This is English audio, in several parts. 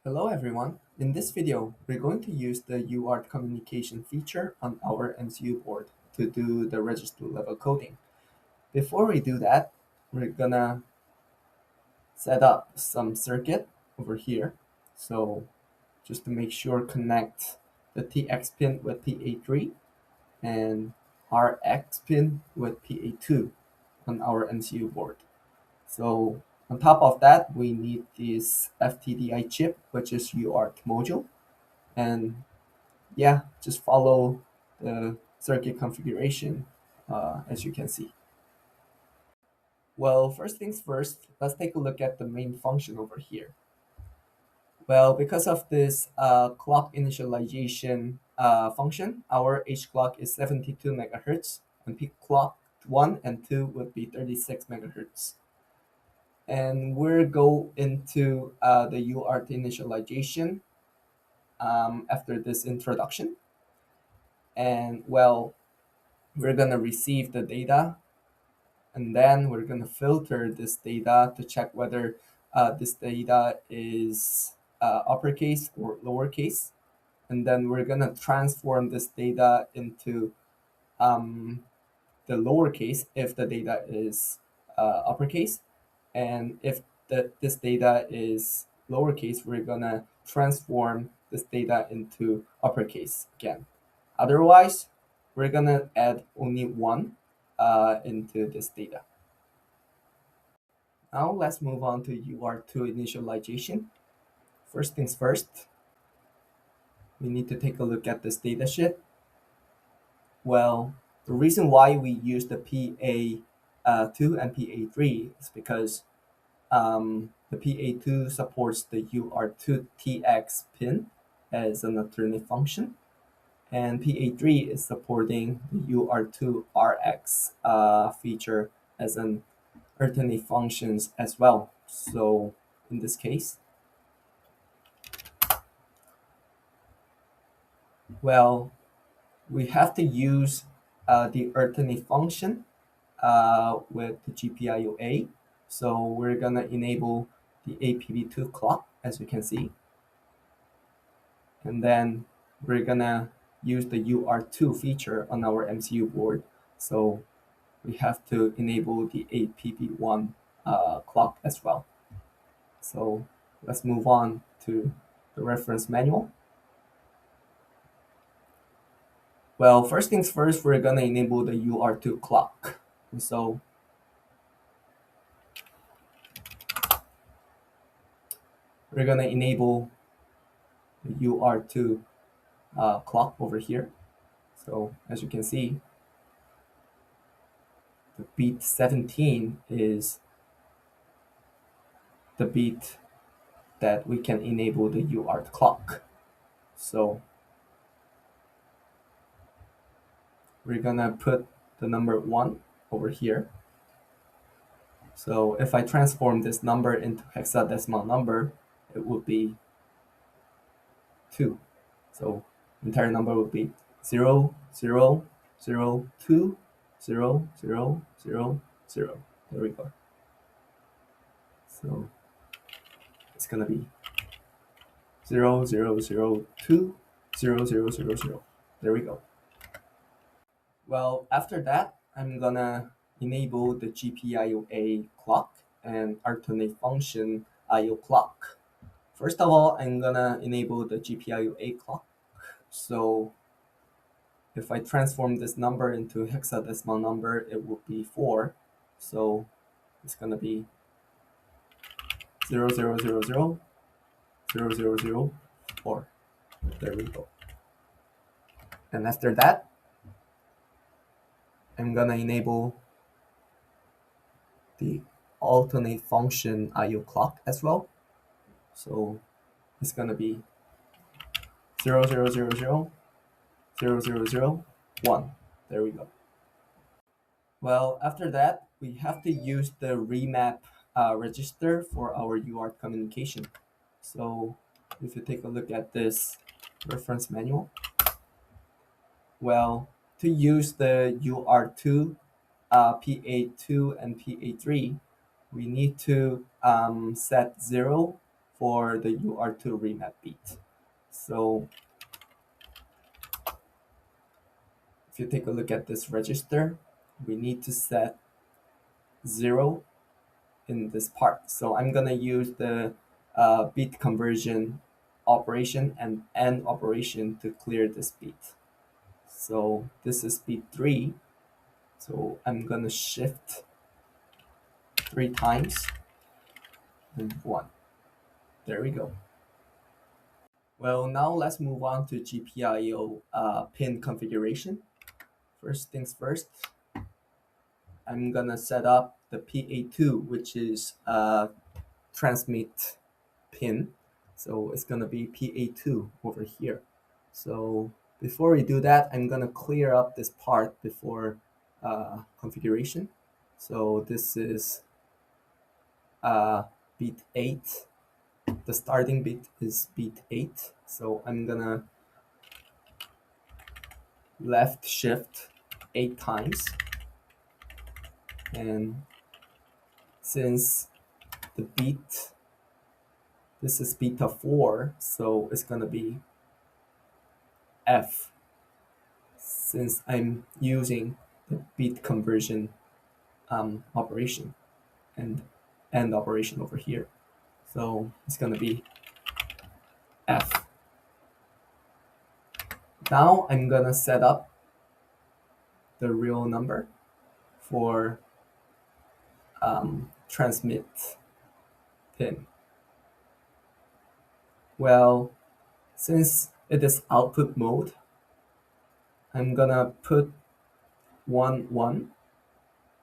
Hello everyone. In this video, we're going to use the UART communication feature on our MCU board to do the register level coding. Before we do that, we're gonna set up some circuit over here. So just to make sure, connect the TX pin with PA3 and RX pin with PA2 on our MCU board. So on top of that, we need this FTDI chip, which is UART module. And yeah, just follow the circuit configuration as you can see. Well, first things first, let's take a look at the main function over here. Well, because of this clock initialization function, our H clock is 72 megahertz, and peak clock 1 and 2 would be 36 megahertz. And we'll go into the UART initialization after this introduction. And well, we're going to receive the data, and then we're going to filter this data to check whether this data is uppercase or lowercase. And then we're going to transform this data into the lowercase if the data is uppercase. And if this data is lowercase, we're going to transform this data into uppercase again. Otherwise, we're going to add only one into this data. Now let's move on to UART2 initialization. First things first, we need to take a look at this datasheet. Well, the reason why we use the PA2 and PA3 is because the PA2 supports the UART2TX pin as an alternate function, and PA3 is supporting the UART2RX feature as an alternate functions as well. So in this case, well, we have to use the alternate function with the GPIOA. So we're gonna enable the APB2 clock, as you can see, and then we're gonna use the UART2 feature on our MCU board. So we have to enable the APB1 clock as well. So let's move on to the reference manual. Well, first things first, we're gonna enable the UART2 clock. And so we're gonna enable the UART2 clock over here. So as you can see, the beat 17 is the beat that we can enable the UART clock. So we're gonna put the number 1 over here. So if I transform this number into hexadecimal number, it would be 2. So entire number would be 0, 0, 0, 2, 0, 0, 0, 0. There we go. So it's gonna be 0, 0, 0, 2, 0, 0, 0, 0. There we go. Well, after that, I'm gonna enable the GPIOA clock and alternate function IO clock. First of all, I'm gonna enable the GPIOA clock. So if I transform this number into hexadecimal number, it will be 4. So it's gonna be 0, 0, 0, 0, 0, 0, 0, 4. There we go. And after that, I'm gonna enable the alternate function IO clock as well. So it's gonna be 0, 0, 0, 0, 0, 0, 0, 1. There we go. Well, after that, we have to use the remap register for our UART communication. So if you take a look at this reference manual, well, to use the UART2, PA2, and PA3, we need to set 0 for the UART remap beat. So if you take a look at this register, we need to set 0 in this part. So I'm gonna use the bit conversion operation and AND operation to clear this beat. So this is beat 3. So I'm gonna shift 3 times and 1. There we go. Well, now let's move on to GPIO pin configuration. First things first, I'm gonna set up the PA2, which is transmit pin. So it's gonna be PA2 over here. So before we do that, I'm gonna clear up this part before configuration. So this is bit 8. The starting bit is bit 8. So I'm gonna left shift 8 times. And since the beat, this is beta 4, so it's gonna be F, since I'm using the bit conversion operation and AND operation over here. So it's gonna be F. Now I'm gonna set up the real number for transmit pin. Well, since it is output mode, I'm gonna put 1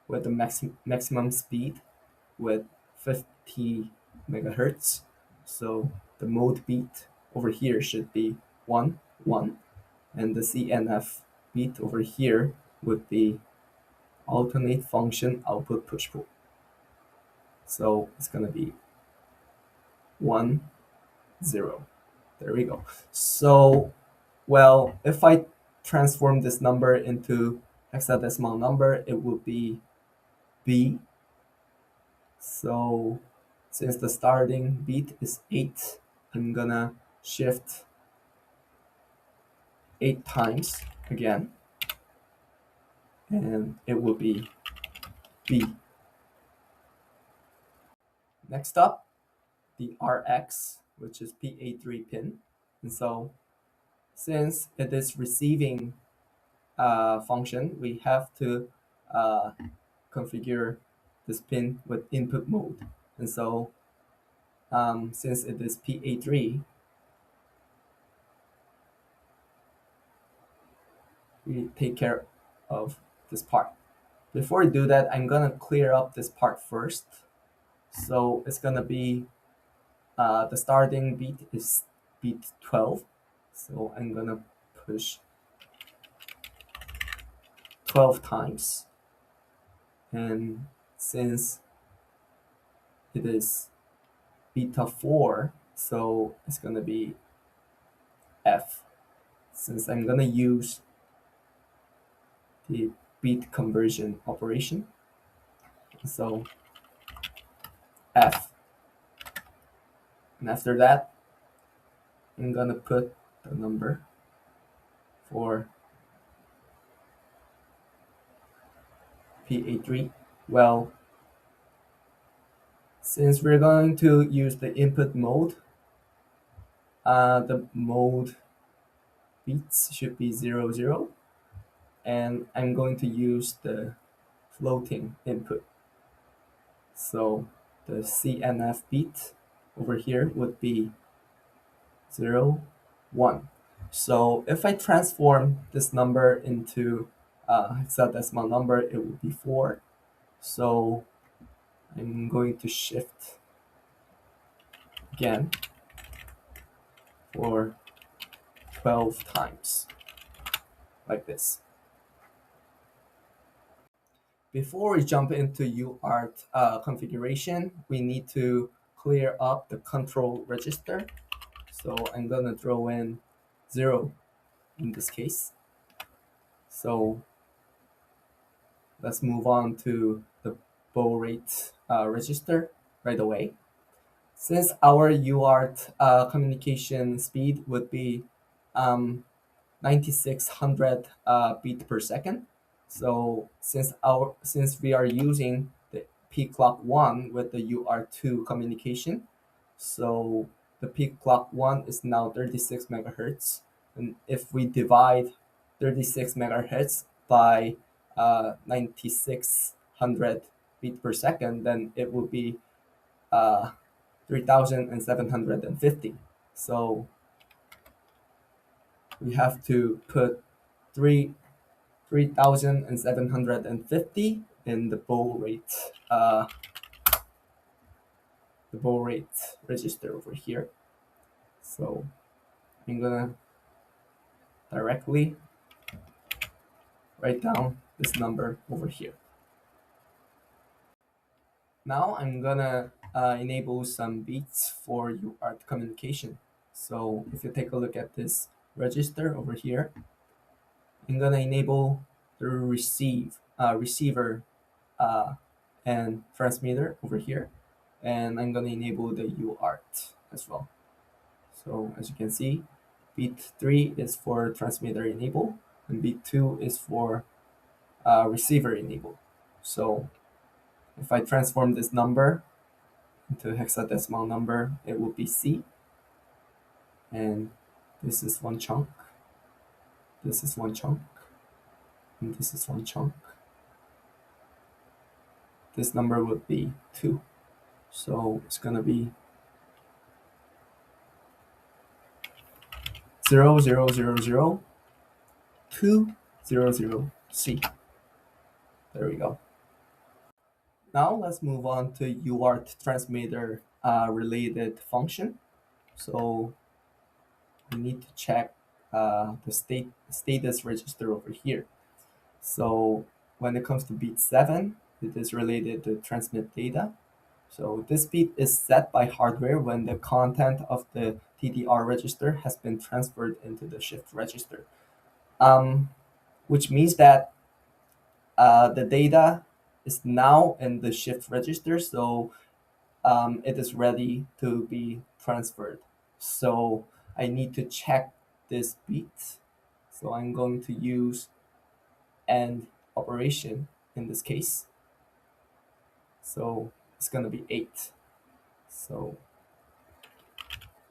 with the maximum speed with 50 megahertz. So the mode beat over here should be 1 1, and the CNF beat over here would be alternate function output push pull. So it's gonna be 1 0. There we go. So well, if I transform this number into hexadecimal number, it would be B. So since the starting beat is 8, I'm gonna shift 8 times again, and it will be B. Next up, the RX, which is PA3 pin. And so since it is receiving function, we have to configure this pin with input mode. And so since it is PA3, we take care of this part. Before we do that, I'm gonna clear up this part first. So it's gonna be the starting beat is beat 12. So I'm gonna push 12 times. And since it is beta 4, so it's gonna be F. Since I'm gonna use the bit conversion operation, so F. And after that, I'm gonna put the number for PA3. Well, since we're going to use the input mode, the mode beats should be 0 0, and I'm going to use the floating input. So the CNF beat over here would be 0 1. So if I transform this number into a hexadecimal number, it would be 4. So I'm going to shift again for 12 times, like this. Before we jump into UART configuration, we need to clear up the control register. So I'm gonna throw in 0 in this case. So let's move on to the baud rate register right away. Since our UART communication speed would be 9600 beat per second. So since we are using the peak clock 1 with the UR2 communication, so the peak clock 1 is now 36 megahertz. And if we divide 36 megahertz by 9600 beat per second, then it will be 3750. So we have to put 3750 in the baud rate register over here. So I'm gonna directly write down this number over here. Now I'm gonna enable some beats for UART communication. So if you take a look at this register over here, I'm gonna enable the receiver uh, and transmitter over here, and I'm gonna enable the UART as well. So as you can see, beat 3 is for transmitter enable, and beat 2 is for receiver enable. So if I transform this number into a hexadecimal number, it will be C, and this is one chunk, this is one chunk, and this is one chunk. This number would be 2. So it's gonna be 0000200 C. There we go. Now let's move on to UART transmitter related function. So we need to check the status register over here. So when it comes to beat 7, it is related to transmit data. So this beat is set by hardware when the content of the TDR register has been transferred into the shift register, which means that the data is now in the shift register, so it is ready to be transferred. So I need to check this beat. So I'm going to use AND operation in this case. So it's going to be 8. So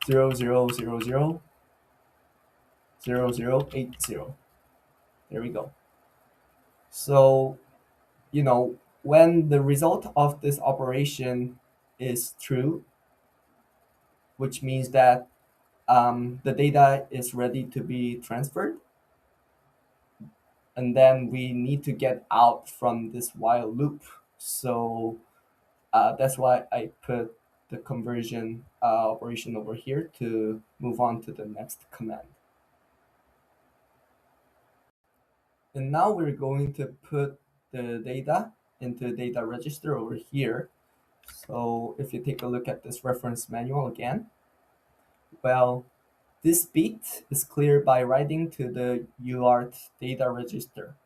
00000080. There we go. So, when the result of this operation is true, which means that the data is ready to be transferred, and then we need to get out from this while loop. So that's why I put the conversion operation over here to move on to the next command. And now we're going to put the data into the data register over here. So if you take a look at this reference manual again, well, this bit is cleared by writing to the UART data register.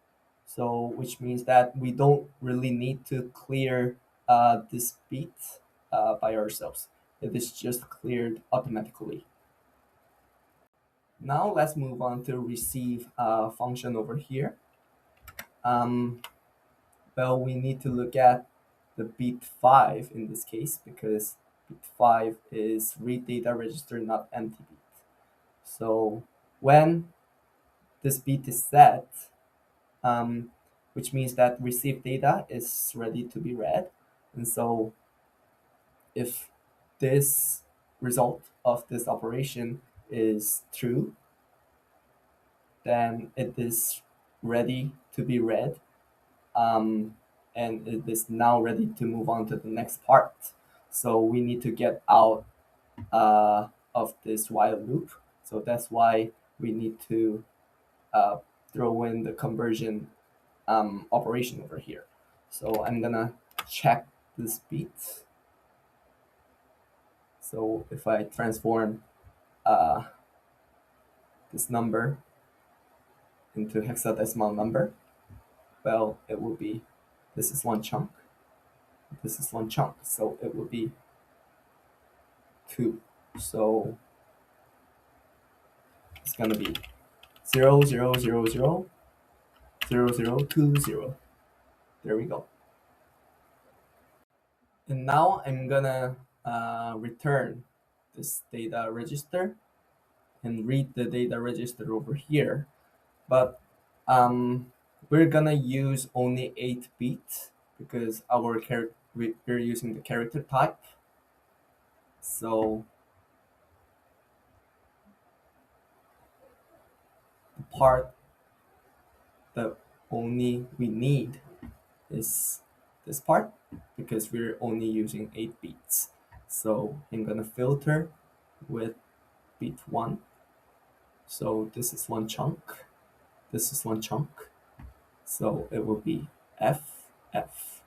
So which means that we don't really need to clear this bit by ourselves. It is just cleared automatically. Now let's move on to receive function over here. Well, we need to look at the bit 5 in this case, because bit 5 is read data register, not empty bit. So when this bit is set, which means that received data is ready to be read. And so if this result of this operation is true, then it is ready to be read, and it is now ready to move on to the next part. So we need to get out of this while loop. So that's why we need to throw in the conversion operation over here. So I'm gonna check this bit. So if I transform this number into hexadecimal number, well, it will be, this is one chunk, this is one chunk, so it will be 2. So it's gonna be 0, 0, 0, 0, 0, 0, 0, 2, 0. There we go. And now I'm gonna return this data register and read the data register over here. But we're gonna use only 8 bits because we're using the character type. So the part that only we need is this part because we're only using 8 bits. So I'm gonna filter with bit 1. So this is one chunk. This is one chunk. So it will be F, F.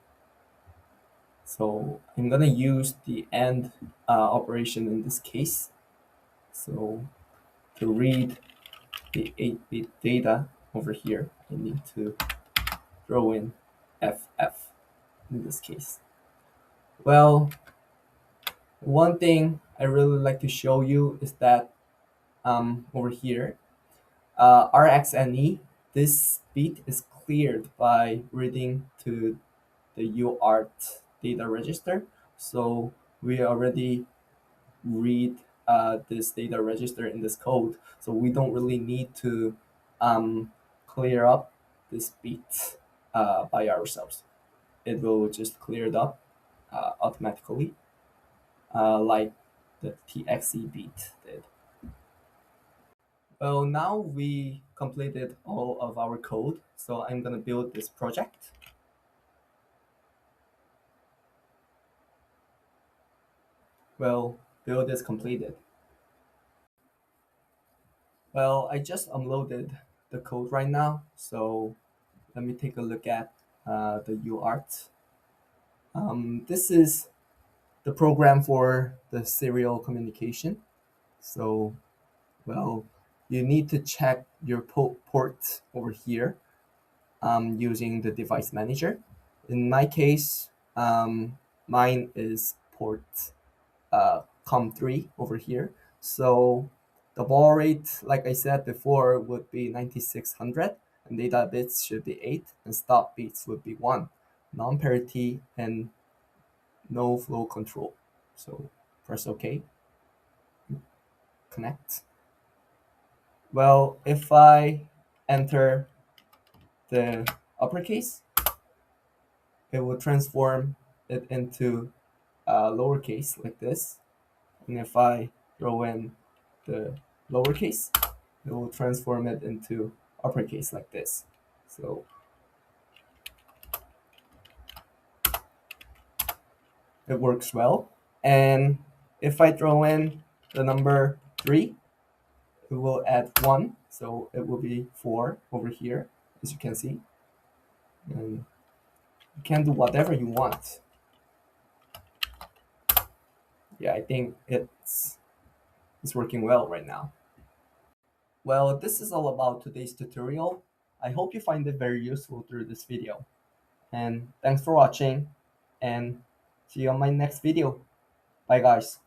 So I'm gonna use the AND operation in this case. So to read the 8-bit data over here, I need to throw in FF in this case. Well, one thing I really like to show you is that over here, RxNE, this bit is cleared by reading to the UART data register. So we already read this data register in this code. So we don't really need to clear up this bit by ourselves. It will just clear it up automatically, like the TXE bit did. Well, now we completed all of our code. So I'm gonna build this project. Well, build is completed. Well, I just unloaded the code right now, so let me take a look at the UART. This is the program for the serial communication. So, well, you need to check your port over here using the device manager. In my case, mine is port COM3 over here. So the ball rate, like I said before, would be 9600, and data bits should be 8, and stop bits would be 1. Non-parity and no flow control. So press OK, connect. Well, if I enter the uppercase, it will transform it into lowercase like this. And if I throw in the lowercase, it will transform it into uppercase like this. So it works well. And if I throw in the number 3, it will add 1. So it will be 4 over here, as you can see. And you can do whatever you want. Yeah, I think it's working well right now. Well, this is all about today's tutorial. I hope you find it very useful through this video. And thanks for watching, and see you on my next video. Bye guys.